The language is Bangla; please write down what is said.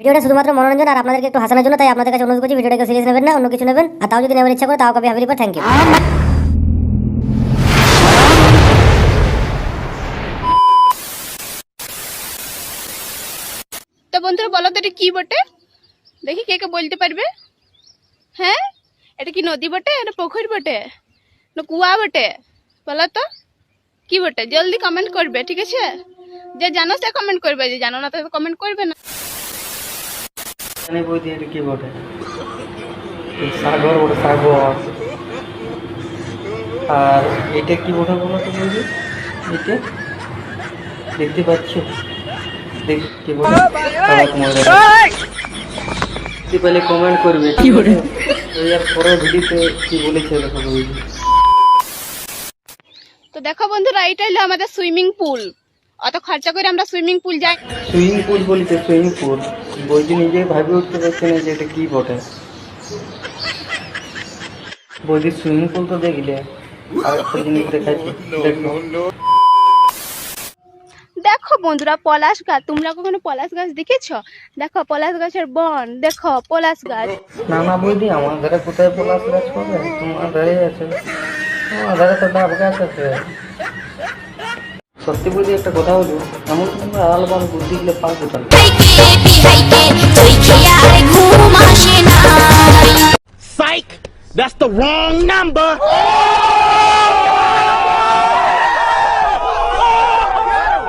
ভিডিওটা শুধুমাত্র মনোরঞ্জন আর আপনাদেরকে একটু হাসানোর জন্য, তাই আপনাদের কাছে অনুরোধ করছি ভিডিওটাকে সিরিয়াস নেবেন না, অন্য কিছু নেবেন। আর তাও যদি নেওয়ার ইচ্ছা করে তাও কপি হ্যাভি রিপার, থ্যাংক ইউ। তো বন্ধুরা বলো তো এটা কি বটে? দেখি কে কে বলতে পারবে। হ্যাঁ, এটা কি নদী বটে না পুকুর বটে না কুয়া বটে? বলো তো কি বটে, জলদি কমেন্ট করবে, ঠিক আছে? যে জানো সে কমেন্ট করবে, যে জানো না তো কমেন্ট করবে না। জানি বৌদি এটা কি বটে? সাগর বটে, সাগর। আর এটা কি বটে বলো তো বৌদি? এটা দেখতে পাচ্ছ? দেখ কি বটে? পেলে কমেন্ট করবে, কি বটে? এর পরের ভিডিওতে কি বলেছে দেখো বৌদি। তো দেখো বন্ধুরা, এইটা হলো আমাদের সুইমিং পুল। অত খরচা করে আমরা সুইমিং পুল যাই। সুইমিং পুল বলেছে, সুইমিং পুল। বৌদি নিজে ভাবে উঠতে পারছে না যে এটা কি বটে। বৌদি সুইমিং পুল তো দেখলে, আর একটা জিনিস দেখাচ্ছি, দেখো। দেখো বন্ধুরা, পলাশ গাছ। তোমরা কখনো পলাশ গাছ দেখেছো? দেখো পলাশ গাছের বন, দেখো পলাশ গাছ। না না বৌদি, আমার ধারে কোথায় পলাশ গাছ পাবে? তোমার ধারে আছে, তোমার ধারে তো ডাব গাছ আছে। সত্যি বৌদি একটা কথা বলবো, এমন তোমরা আলাদা বুদ্ধি গুলো পাও কোথায়? Psych! That's the wrong number!